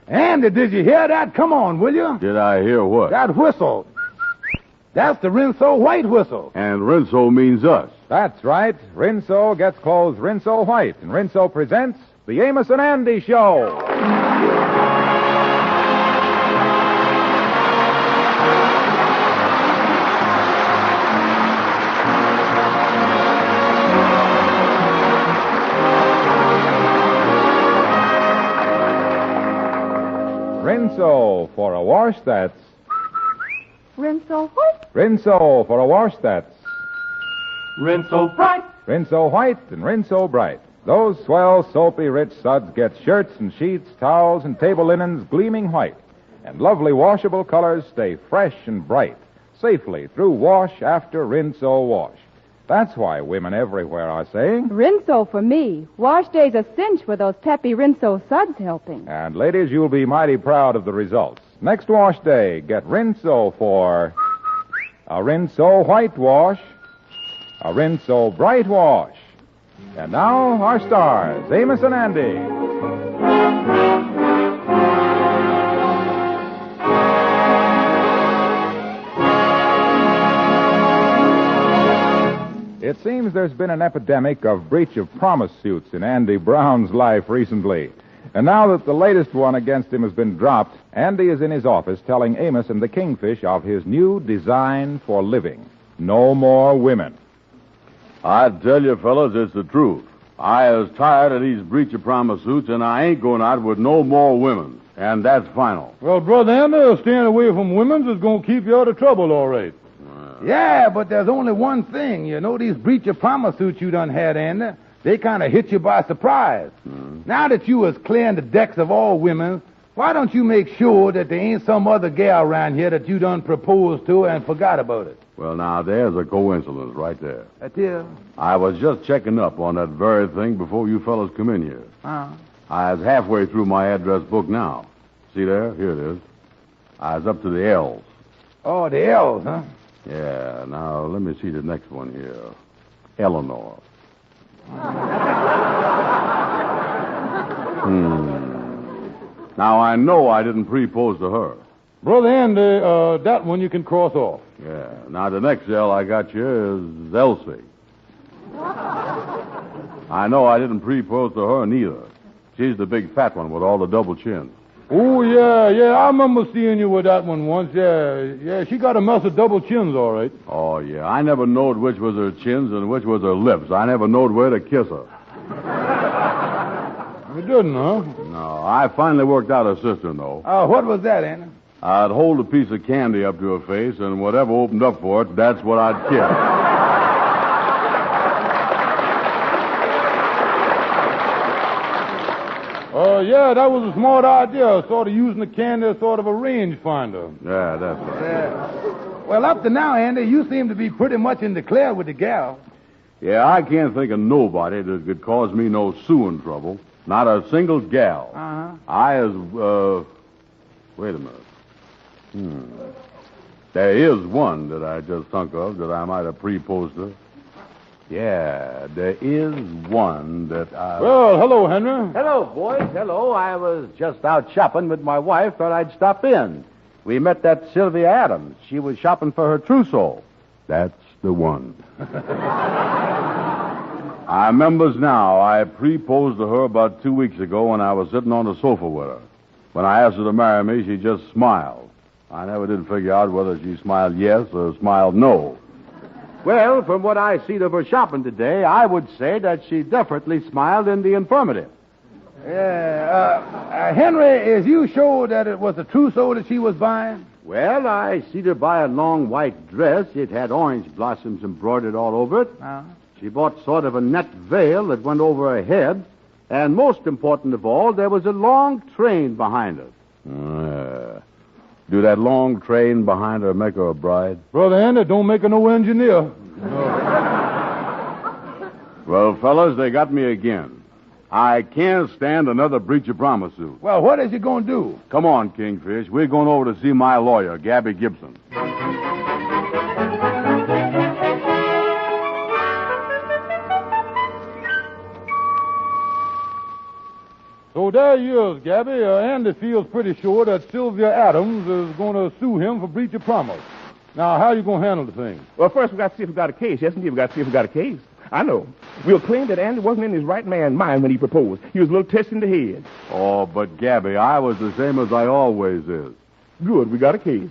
Andy, did you hear that? Come on, will you? Did I hear what? That whistle. That's the Rinso white whistle. And Rinso means us. That's right. Rinso gets clothes Rinso white, and Rinso presents the Amos and Andy Show. Rinso for a wash that's... Rinso what? Rinso for a wash that's... Rinso bright. Rinso white and Rinso bright. Those swell, soapy, rich suds get shirts and sheets, towels, and table linens gleaming white. And lovely washable colors stay fresh and bright, safely through wash after Rinso wash. That's why women everywhere are saying... Rinso for me. Wash day's a cinch with those peppy Rinso suds helping. And ladies, you'll be mighty proud of the results. Next wash day, get Rinso for a Rinso white wash, a Rinso bright wash. And now, our stars, Amos and Andy. It seems there's been an epidemic of breach of promise suits in Andy Brown's life recently. And now that the latest one against him has been dropped, Andy is in his office telling Amos and the Kingfish of his new design for living. No more women. I tell you, fellas, it's the truth. I is tired of these breach of promise suits, and I ain't going out with no more women. And that's final. Well, Brother Andy, staying away from women's is going to keep you out of trouble, all right. Yeah, but there's only one thing. You know, these breach of promise suits you done had, Andy, they kind of hit you by surprise. Now that you was clearing the decks of all women, why don't you make sure that there ain't some other gal around here that you done proposed to and forgot about it? Well, now, there's a coincidence right there. That's it. I was just checking up on that very thing before you fellas come in here. I was halfway through my address book now. See there? Here it is. I was up to the L's. Oh, the L's, huh? Yeah, now, let me see the next one here. Eleanor. Now, I know I didn't propose to her. Brother Andy, that one you can cross off. Yeah. Now, the next L I got you is Elsie. I know I didn't propose to her neither. She's the big fat one with all the double chins. Oh, yeah, I remember seeing you with that one once. Yeah, she got a mess of double chins, all right. Oh, yeah, I never knowed which was her chins and which was her lips. I never knowed where to kiss her. You didn't, huh? No, I finally worked out her sister, though. What was that, Andy? I'd hold a piece of candy up to her face, and whatever opened up for it, that's what I'd kiss. Yeah, that was a smart idea, sort of using the candy as sort of a rangefinder. Yeah, that's right. Yeah. Well, up to now, Andy, you seem to be pretty much in the clear with the gal. Yeah, I can't think of nobody that could cause me no suing trouble. Not a single gal. Wait a minute. There is one that I just thunk of that I might have proposed to. Yeah, there is one that I... Well, hello, Henry. Hello, boys. Hello. I was just out shopping with my wife. Thought I'd stop in. We met that Sylvia Adams. She was shopping for her trousseau. That's the one. I remembers now. I proposed to her about 2 weeks ago when I was sitting on the sofa with her. When I asked her to marry me, she just smiled. I never did figure out whether she smiled yes or smiled no. Well, from what I seen of her shopping today, I would say that she definitely smiled in the affirmative. Yeah, Henry, is you sure that it was a trousseau that she was buying? Well, I seen her buy a long white dress. It had orange blossoms embroidered all over it. She bought sort of a net veil that went over her head. And most important of all, there was a long train behind her. Do that long train behind her make her a bride? Brother Andy, don't make her no engineer. Well, fellas, they got me again. I can't stand another breach of promise suit. Well, what is you going to do? Come on, Kingfish. We're going over to see my lawyer, Gabby Gibson. So Oh, there he is, Gabby. Andy feels pretty sure that Sylvia Adams is going to sue him for breach of promise. Now, how you going to handle the thing? Well, first we got to see if we got a case. Yes, indeed, we got to see if we got a case. I know. We'll claim that Andy wasn't in his right man mind when he proposed. He was a little touched in the head. Oh, but Gabby, I was the same as I always is. Good, we got a case.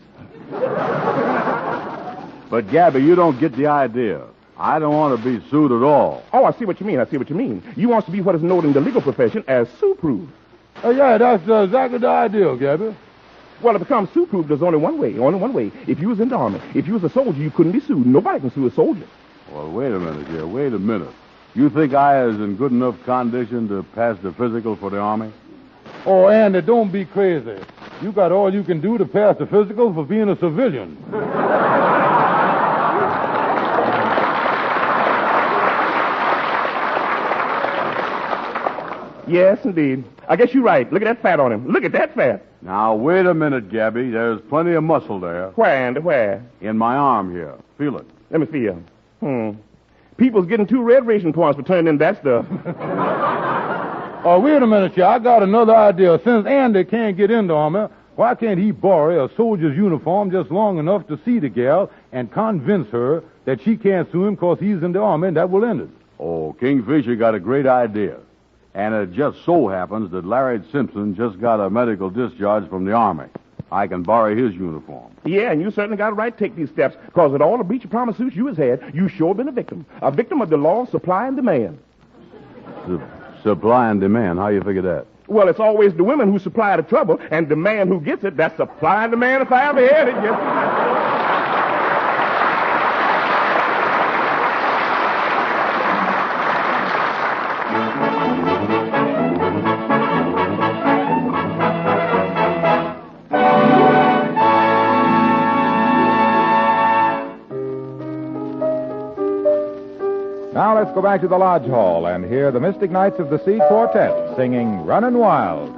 But, Gabby, you don't get the idea. I don't want to be sued at all. Oh, I see what you mean. You want to be what is known in the legal profession as sue-proof. Oh, yeah, that's exactly the idea, Gabby. Well, to become sue-proof, there's only one way. If you was in the army, if you was a soldier, you couldn't be sued. Nobody can sue a soldier. Well, wait a minute here. Wait a minute. You think I is in good enough condition to pass the physical for the Army? Oh, Andy, don't be crazy. You got all you can do to pass the physical for being a civilian. Yes, indeed. I guess you're right. Look at that fat on him. Look at that fat. Now, wait a minute, Gabby. There's plenty of muscle there. Where, Andy, where? In my arm here. Feel it. Let me feel. People's getting 2 red ration points for turning in that stuff. Oh, wait a minute, I got another idea. Since Andy can't get in the army, why can't he borrow a soldier's uniform just long enough to see the gal and convince her that she can't sue him because he's in the army, and that will end it? Oh, Kingfisher got a great idea. And it just so happens that Larry Simpson just got a medical discharge from the Army. I can borrow his uniform. Yeah, and you certainly got a right to take these steps, because with all the breach of promise suits you has had, you sure been a victim of the law of supply and demand. Supply and demand, how you figure that? Well, it's always the women who supply the trouble, and the man who gets it. That's supply and demand if I ever had it. Yes. Now let's go back to the Lodge Hall and hear the Mystic Knights of the Sea Quartet singing Runnin' Wild.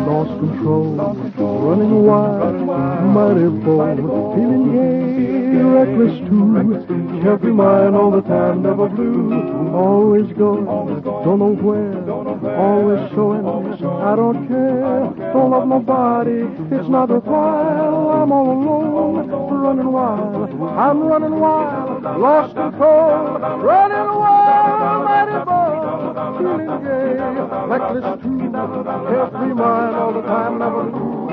Lost control, running wild, mighty bold, feeling gay, reckless too. Every mind all the time, never blue. Always going, don't know where. Always showing, I don't care. Don't love nobody, it's not worthwhile. I'm all alone, running wild. I'm running wild, lost control, running wild, mighty bold, feeling gay, reckless too. Every mind all the time, never blue.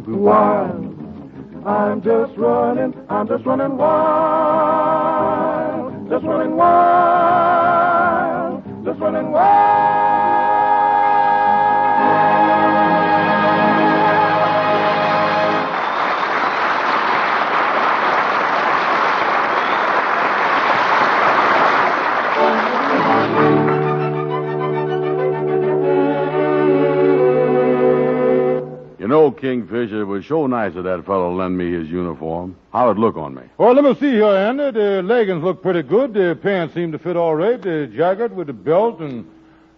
Wild, I'm just running wild, just running wild, just running wild. You know, Kingfisher, it was so nice of that fellow to lend me his uniform. How'd it look on me? Well, let me see here, Andy. The leggings look pretty good. The pants seem to fit all right. The jacket with the belt and,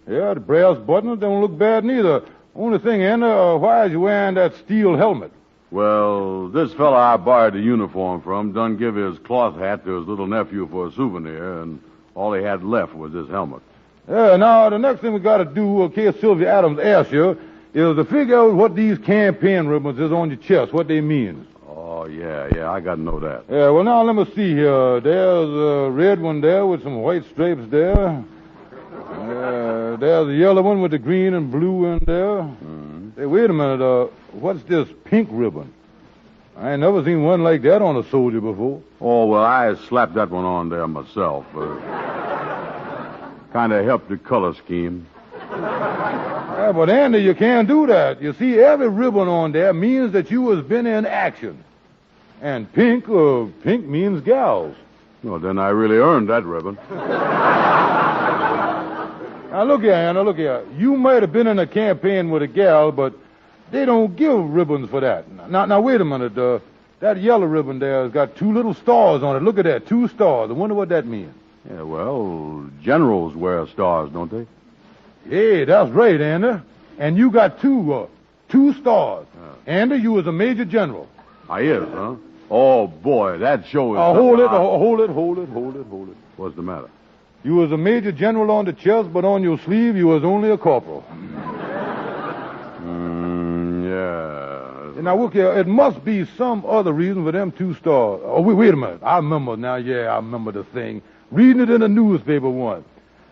yeah, the brass buttons don't look bad neither. Only thing, Andy, why is you wearing that steel helmet? Well, this fella I borrowed the uniform from done give his cloth hat to his little nephew for a souvenir, and all he had left was this helmet. Yeah, now, the next thing we got to do, in case Sylvia Adams asks you, is to figure out what these campaign ribbons is on your chest, what they mean. Oh, yeah, I got to know that. Yeah, well, now, let me see here. There's a red one there with some white stripes there. There's a yellow one with the green and blue in there. Mm-hmm. Hey, wait a minute. What's this pink ribbon? I ain't never seen one like that on a soldier before. Oh, well, I slapped that one on there myself. Kind of helped the color scheme. Yeah, but Andy, you can't do that. You see, every ribbon on there means that you has been in action. And pink means gals. Well, then I really earned that ribbon. Now, look here, Andy, look here. You might have been in a campaign with a gal, but They don't give ribbons for that. Now, wait a minute. That yellow ribbon there has got 2 little stars on it. Look at that, 2 stars. I wonder what that means. Yeah, well, generals wear stars, don't they? Hey, that's right, Andy. And you got 2 stars. Andy, you was a major general. I is, huh? Oh, boy, that show is... Hold it. What's the matter? You was a major general on the chest, but on your sleeve you was only a corporal. Yeah. Now, look here, it must be some other reason for them 2 stars. Oh, wait a minute. I remember now, I remember the thing. Reading it in the newspaper once.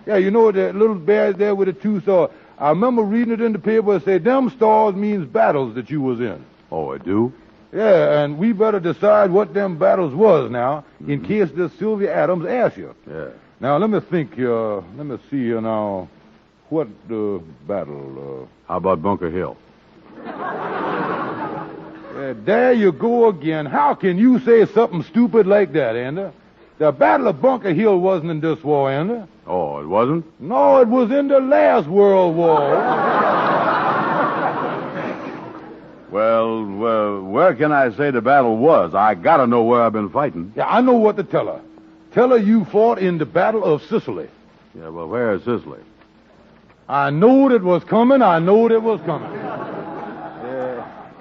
Yeah, you know that little badge there with the 2 stars. I remember reading it in the paper and say, them stars means battles that you was in. Oh, it do? Yeah, and we better decide what them battles was now, in case this Sylvia Adams asks you. Yeah. Now, let me think here. Let me see here now. What battle? How about Bunker Hill? There you go again. How can you say something stupid like that, Andy? The Battle of Bunker Hill wasn't in this war, Andy. Oh, it wasn't? No, it was in the last World War. Well, where can I say the battle was? I gotta know where I've been fighting. Yeah, I know what to tell her. Tell her you fought in the Battle of Sicily. Yeah, well, where is Sicily? I knowed it was coming.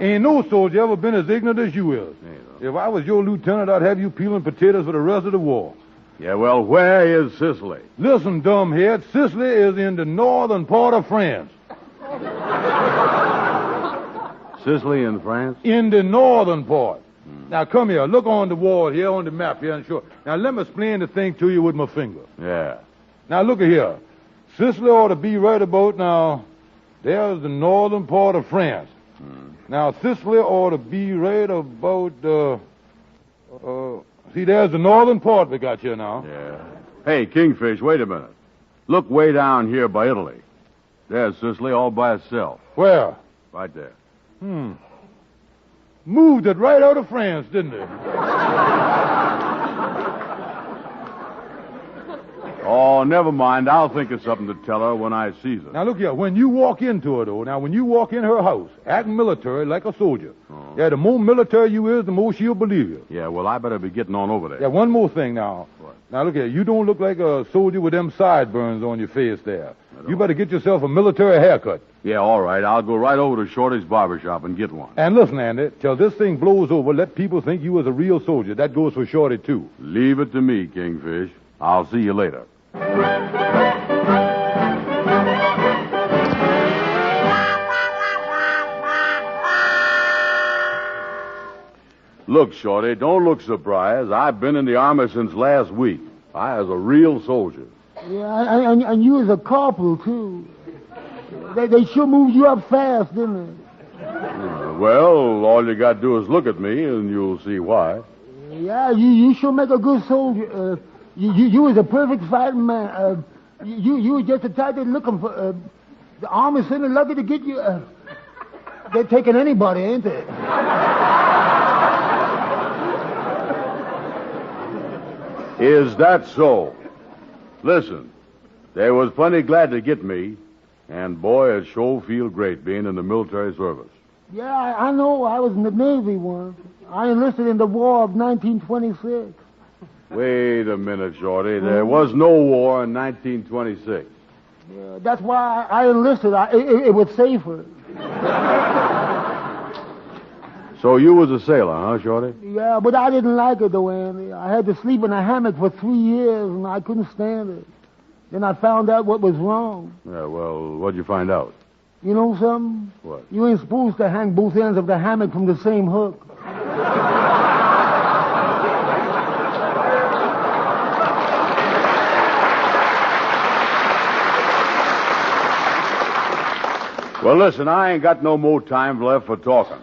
Ain't no soldier ever been as ignorant as you is. If I was your lieutenant, I'd have you peeling potatoes for the rest of the war. Yeah, well, where is Sicily? Listen, dumbhead, Sicily is in the northern part of France. Sicily in France? In the northern part. Now, come here. Look on the wall here, on the map here, and show. Now, let me explain the thing to you with my finger. Yeah. Now, look at here. Sicily ought to be right about now. There's the northern part of France. Now, Sicily ought to be right about, see, there's the northern part we got here now. Yeah. Hey, Kingfish, wait a minute. Look way down here by Italy. There's Sicily all by itself. Where? Right there. Moved it right out of France, didn't it? Oh, never mind. I'll think of something to tell her when I sees her. Now, look here. When you walk into her, though, when you walk in her house, acting military like a soldier. Oh. Yeah, the more military you is, the more she'll believe you. Yeah, well, I better be getting on over there. Yeah, one more thing now. What? Now, look here. You don't look like a soldier with them sideburns on your face there. You better get yourself a military haircut. Yeah, all right. I'll go right over to Shorty's barbershop and get one. And listen, Andy, till this thing blows over, let people think you was a real soldier. That goes for Shorty, too. Leave it to me, Kingfish. I'll see you later. Look, Shorty, don't look surprised. I've been in the Army since last week. I was a real soldier. Yeah, and you was a corporal, too. They sure moved you up fast, didn't they? Well, all you got to do is look at me, and you'll see why. Yeah, you sure make a good soldier. You was a perfect fighting man. You was just the type they're looking for. The Army's certainly lucky to get you. They're taking anybody, ain't they? Is that so? Listen, they was plenty glad to get me, and boy, it sure feel great being in the military service. Yeah, I know. I was in the Navy once. I enlisted in the War of 1926. Wait a minute, Shorty. There was no war in 1926. Yeah, that's why I enlisted. It was safer. So you was a sailor, huh, Shorty? Yeah, but I didn't like it, though, Andy. I had to sleep in a hammock for 3 years, and I couldn't stand it. Then I found out what was wrong. Yeah, well, what'd you find out? You know something? What? You ain't supposed to hang both ends of the hammock from the same hook. Well, listen, I ain't got no more time left for talking.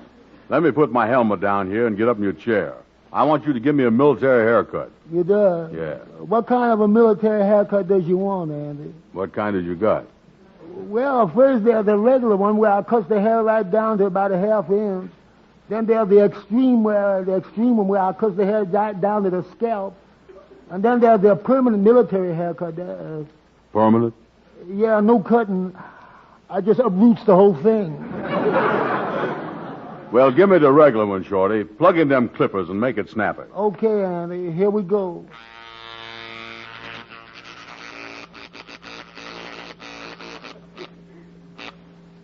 Let me put my helmet down here and get up in your chair. I want you to give me a military haircut. You do? Yeah. What kind of a military haircut does you want, Andy? What kind did you got? Well, first there's the regular one where I cut the hair right down to about a half inch. Then there's the extreme one where I cut the hair right down to the scalp. And then there's the permanent military haircut. Permanent? Yeah, no cutting. I just uproots the whole thing. Well, give me the regular one, Shorty. Plug in them clippers and make it snappy. Okay, Andy, here we go.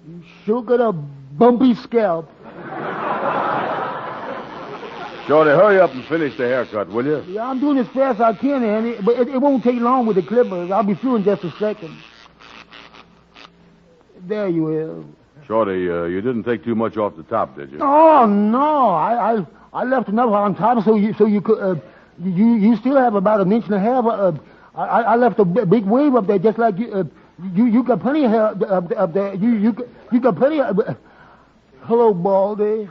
You sure got a bumpy scalp. Shorty, hurry up and finish the haircut, will you? Yeah, I'm doing as fast as I can, Andy, but it won't take long with the clippers. I'll be through in just a second. There you is. Shorty, you didn't take too much off the top, did you? Oh no, I left enough on top so you could you still have about an inch and a half. I left a big wave up there just like you. You got plenty of hair up there. You got plenty of. Hello, Baldy.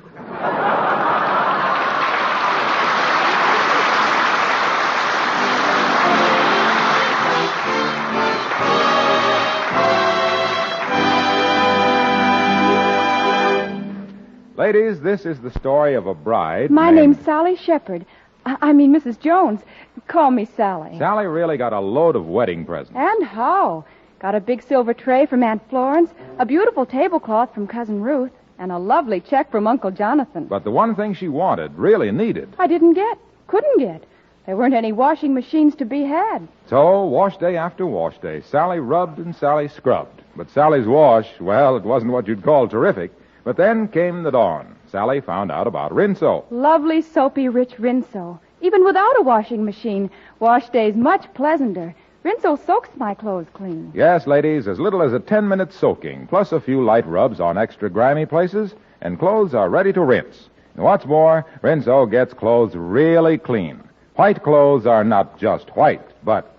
Ladies, this is the story of a bride. My name's Sally Shepherd. I mean, Mrs. Jones. Call me Sally. Sally really got a load of wedding presents. And how? Got a big silver tray from Aunt Florence, a beautiful tablecloth from Cousin Ruth, and a lovely check from Uncle Jonathan. But the one thing she wanted, really needed. I couldn't get. There weren't any washing machines to be had. So, wash day after wash day, Sally rubbed and Sally scrubbed. But Sally's wash, well, it wasn't what you'd call terrific. But then came the dawn. Sally found out about Rinso. Lovely, soapy, rich Rinso. Even without a washing machine, wash day's much pleasanter. Rinso soaks my clothes clean. Yes, ladies, as little as a 10-minute soaking, plus a few light rubs on extra grimy places, and clothes are ready to rinse. And what's more, Rinso gets clothes really clean. White clothes are not just white, but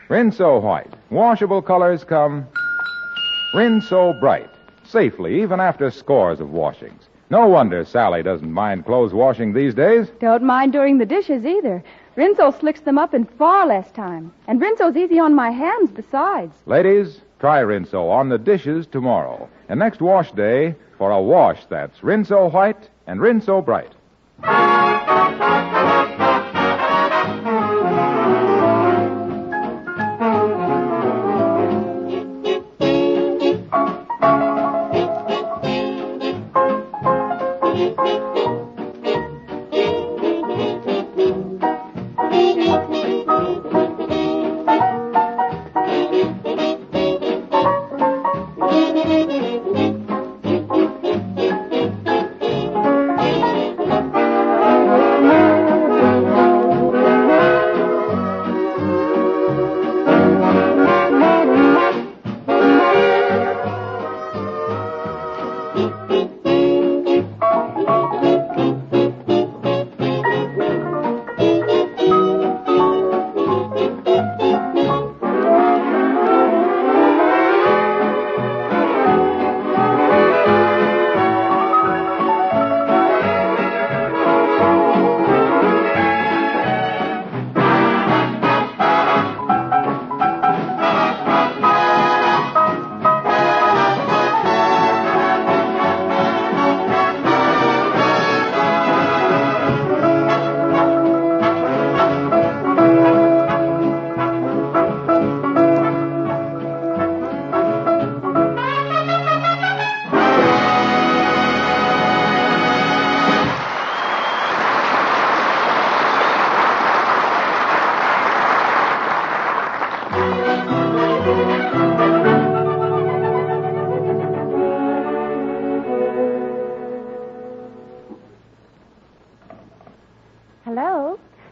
Rinso white. Washable colors come Rinso bright. Safely, even after scores of washings. No wonder Sally doesn't mind clothes washing these days. Don't mind doing the dishes either. Rinso slicks them up in far less time. And Rinso's easy on my hands besides. Ladies, try Rinso on the dishes tomorrow. And next wash day, for a wash that's Rinso white and Rinso bright.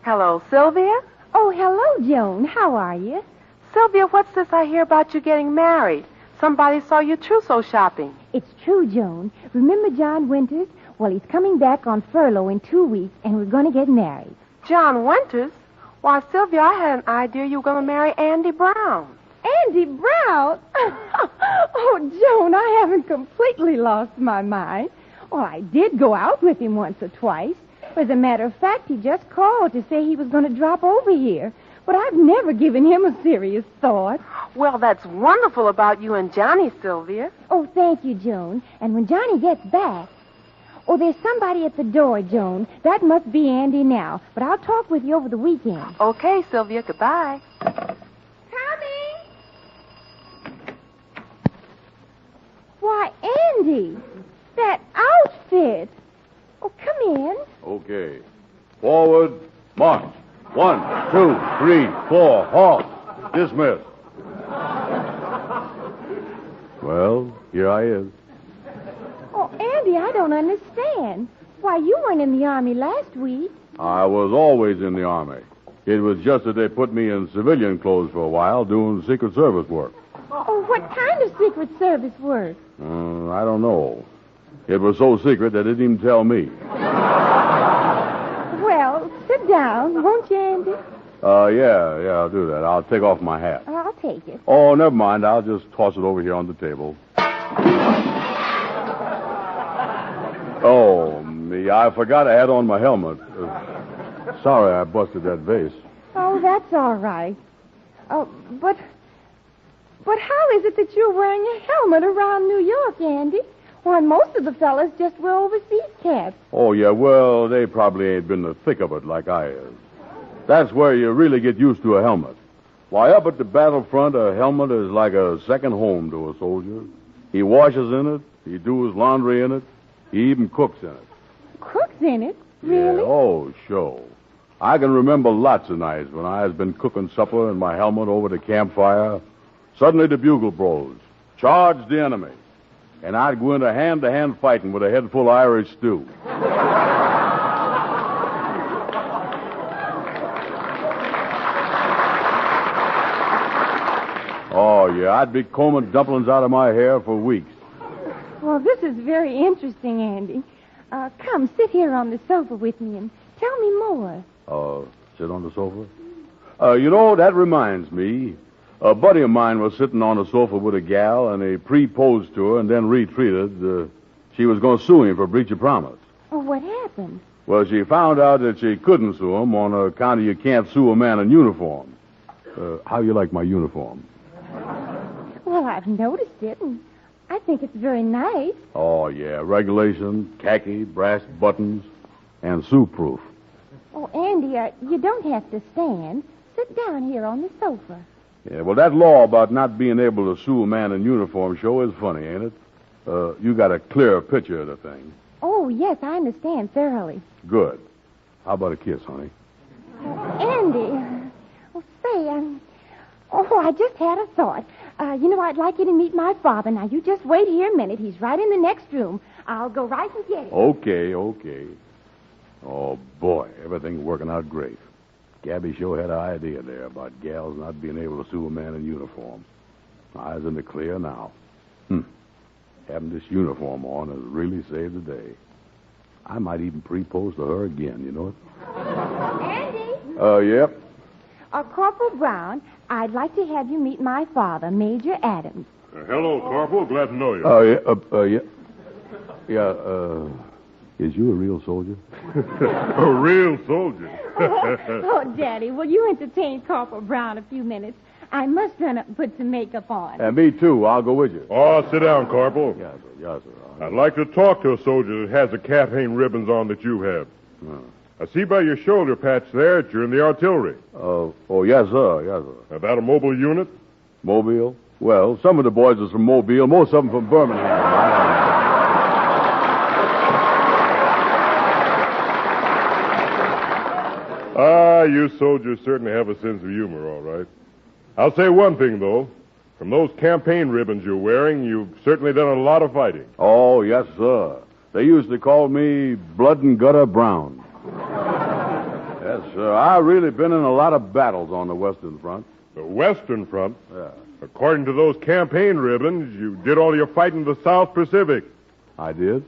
Hello, Sylvia? Oh, hello, Joan. How are you? Sylvia, what's this I hear about you getting married? Somebody saw you trousseau shopping. It's true, Joan. Remember John Winters? Well, he's coming back on furlough in 2 weeks, and we're going to get married. John Winters? Why, Sylvia, I had an idea you were going to marry Andy Brown. Andy Brown? Oh, Joan, I haven't completely lost my mind. Well, I did go out with him once or twice. As a matter of fact, he just called to say he was going to drop over here. But I've never given him a serious thought. Well, that's wonderful about you and Johnny, Sylvia. Oh, thank you, Joan. And when Johnny gets back... Oh, there's somebody at the door, Joan. That must be Andy now. But I'll talk with you over the weekend. Okay, Sylvia. Goodbye. Coming! Why, Andy, that outfit. Okay. Forward, march. 1, 2, 3, 4, halt. Dismiss. Well, here I is. Oh, Andy, I don't understand. Why, you weren't in the Army last week. I was always in the Army. It was just that they put me in civilian clothes for a while doing Secret Service work. Oh, what kind of Secret Service work? I don't know. It was so secret they didn't even tell me. Well, sit down, won't you, Andy? Yeah, I'll do that. I'll take off my hat. I'll take it. Oh, never mind. I'll just toss it over here on the table. Oh, me. I forgot I had on my helmet. Sorry I busted that vase. Oh, that's all right. Oh, but how is it that you're wearing a helmet around New York, Andy? Why, most of the fellas just wear overseas caps. Oh, yeah, well, they probably ain't been the thick of it like I is. That's where you really get used to a helmet. Why, up at the battlefront, a helmet is like a second home to a soldier. He washes in it. He do his laundry in it. He even cooks in it. Cooks in it? Really? Yeah, oh, sure. I can remember lots of nights when I has been cooking supper in my helmet over the campfire. Suddenly the bugle blows. Charge the enemy. And I'd go into hand-to-hand fighting with a head full of Irish stew. Oh, yeah, I'd be combing dumplings out of my hair for weeks. Well, this is very interesting, Andy. Come, sit here on the sofa with me and tell me more. Sit on the sofa? That reminds me. A buddy of mine was sitting on the sofa with a gal, and he proposed to her and then retreated. She was going to sue him for breach of promise. Oh, what happened? Well, she found out that she couldn't sue him on account of you can't sue a man in uniform. How you like my uniform? Well, I've noticed it, and I think it's very nice. Oh, yeah. Regulation, khaki, brass buttons, and sue-proof. Oh, Andy, you don't have to stand. Sit down here on the sofa. Yeah, well, that law about not being able to sue a man in uniform sure is funny, ain't it? You got a clear picture of the thing. Oh, yes, I understand thoroughly. Good. How about a kiss, honey? Andy, I just had a thought. I'd like you to meet my father. Now, you just wait here a minute. He's right in the next room. I'll go right and get him. Okay. Oh, boy, everything's working out great. Gabby sure had an idea there about gals not being able to sue a man in uniform. Eyes in the clear now. Having this uniform on has really saved the day. I might even propose to her again, you know it? Andy? Yep. Corporal Brown, I'd like to have you meet my father, Major Adams. Hello, Corporal. Glad to know you. Is you a real soldier? A real soldier? Oh, Daddy, will you entertain Corporal Brown a few minutes? I must run up and put some makeup on. Me too. I'll go with you. Oh, sit down, Corporal. Yes, sir. I'd like to talk to a soldier that has the campaign ribbons on that you have. I see by your shoulder patch there that you're in the artillery. Yes, sir. Is that a mobile unit? Mobile? Well, some of the boys are from Mobile, most of them from Birmingham. You soldiers certainly have a sense of humor, all right. I'll say one thing, though. From those campaign ribbons you're wearing, you've certainly done a lot of fighting. Oh, yes, sir. They used to call me Blood and Gutter Brown. Yes, sir. I've really been in a lot of battles on the Western Front. The Western Front? Yeah. According to those campaign ribbons, you did all your fighting in the South Pacific. I did?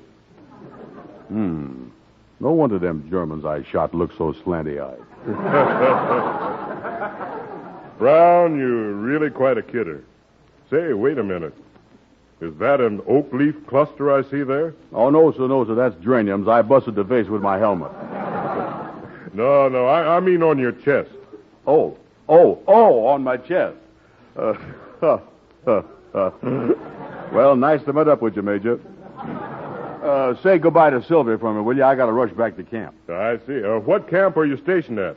No wonder them Germans I shot look so slanty-eyed. Brown, you're really quite a kidder. Say, wait a minute. Is that an oak leaf cluster I see there? Oh, no, sir. That's geraniums. I busted the vase with my helmet. No, I mean on your chest. Oh, on my chest. Well, nice to meet up with you, Major. Say goodbye to Sylvia for me, will you? I got to rush back to camp. I see. What camp are you stationed at?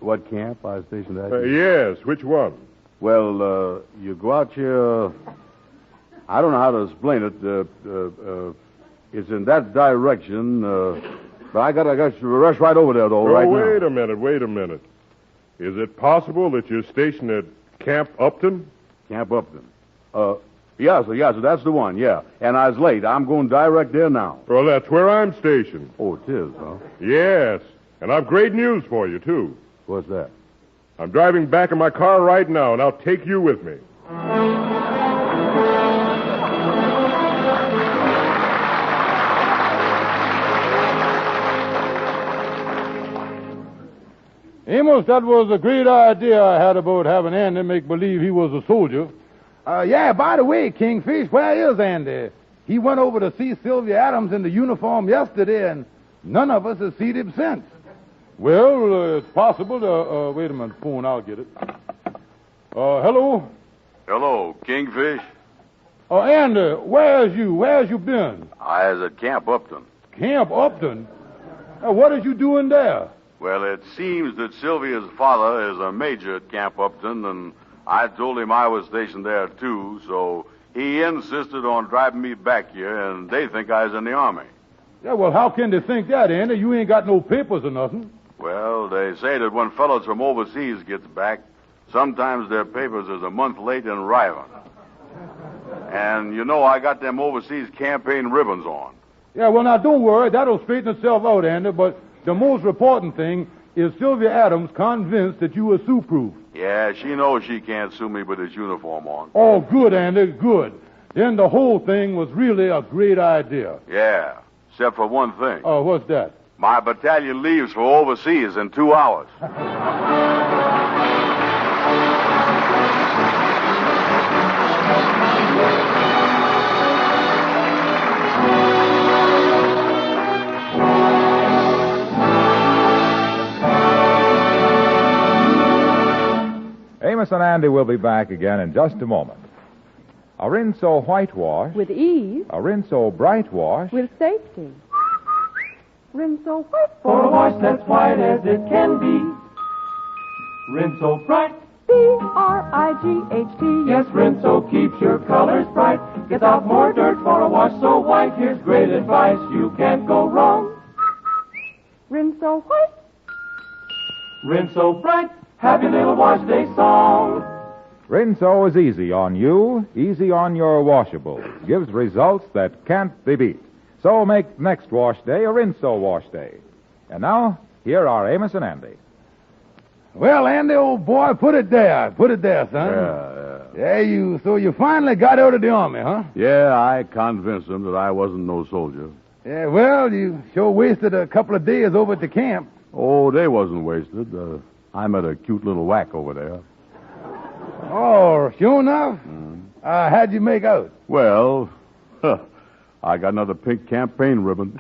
What camp I was stationed at? Yes, which one? Well, you go out here... I don't know how to explain it. It's in that direction. But I got to rush right over there, though, right now. Wait a minute. Is it possible that you're stationed at Camp Upton? Camp Upton. Yes, that's the one, yeah. And I was late. I'm going direct there now. Well, that's where I'm stationed. Oh, it is, huh? Yes. And I've great news for you, too. What's that? I'm driving back in my car right now, and I'll take you with me. Amos, that was a great idea I had about having Andy make believe he was a soldier. Yeah, by the way, Kingfish, where is Andy? He went over to see Sylvia Adams in the uniform yesterday, and none of us has seen him since. Well, it's possible to... wait a minute, phone, I'll get it. Hello? Hello, Kingfish. Andy, where's you? Where's you been? I was at Camp Upton. Camp Upton? What is you doing there? Well, it seems that Sylvia's father is a major at Camp Upton, and I told him I was stationed there, too, so he insisted on driving me back here, and they think I was in the Army. Yeah, well, how can they think that, Andy? You ain't got no papers or nothing. Well, they say that when fellows from overseas gets back, sometimes their papers is a month late in arriving. And, you know, I got them overseas campaign ribbons on. Yeah, well, now, don't worry. That'll straighten itself out, Andy, but the most important thing is Sylvia Adams convinced that you were sue-proof. Yeah, she knows she can't sue me with his uniform on. Oh, good, Andy, good. Then the whole thing was really a great idea. Yeah, except for one thing. Oh, what's that? My battalion leaves for overseas in 2 hours. Amos and Andy will be back again in just a moment. A Rinso whitewash. With ease. A Rinso bright wash. With safety. Rinso white. For a wash that's white as it can be. Rinso bright. B-R-I-G-H-T. Yes, Rinso keeps your colors bright. Gets out more dirt for a wash so white. Here's great advice, you can't go wrong. Rinso white. Rinso bright. Happy little wash day song. Rinso is easy on you, easy on your washables. Gives results that can't be beat. So make next wash day a Rinso wash day. And now, here are Amos and Andy. Well, Andy, old boy, put it there. Put it there, son. Yeah, so you finally got out of the Army, huh? Yeah, I convinced them that I wasn't no soldier. Yeah, well, you sure wasted a couple of days over at the camp. Oh, they wasn't wasted. I met a cute little whack over there. Oh, sure enough? How'd you make out? Well, I got another pink campaign ribbon.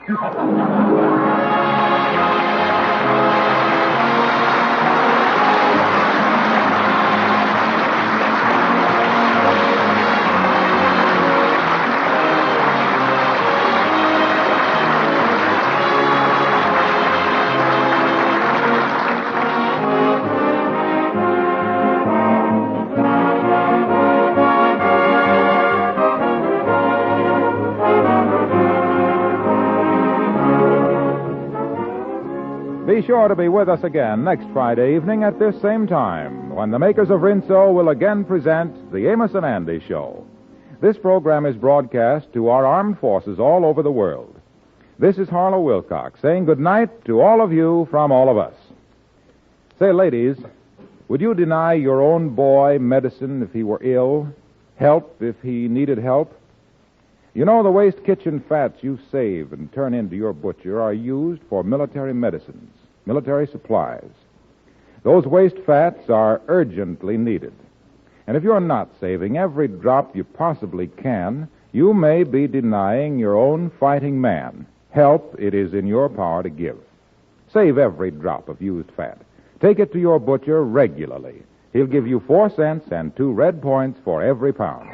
Be sure to be with us again next Friday evening at this same time when the makers of Rinso will again present the Amos and Andy Show. This program is broadcast to our armed forces all over the world. This is Harlow Wilcox saying good night to all of you from all of us. Say, ladies, would you deny your own boy medicine if he were ill, help if he needed help? You know, the waste kitchen fats you save and turn into your butcher are used for military medicines, military supplies. Those waste fats are urgently needed. And if you're not saving every drop you possibly can, you may be denying your own fighting man help it is in your power to give. Save every drop of used fat. Take it to your butcher regularly. He'll give you 4 cents and 2 red points for every pound.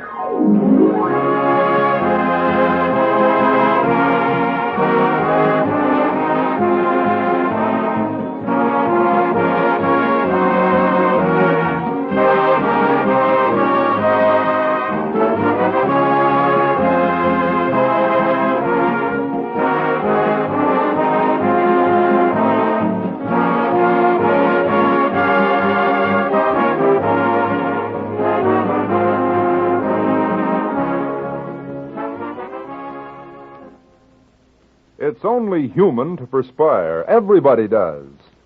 It's only human to perspire. Everybody does.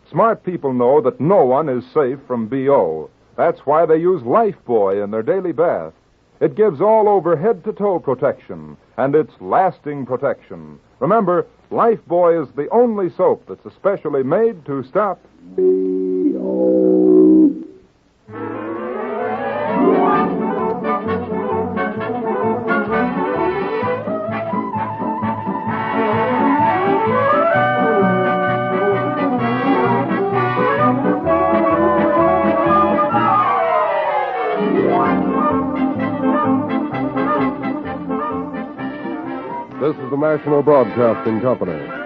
Smart people know that no one is safe from BO. That's why they use Lifebuoy in their daily bath. It gives all over head-to-toe protection, and it's lasting protection. Remember, Lifebuoy is the only soap that's especially made to stop BO. This is the National Broadcasting Company.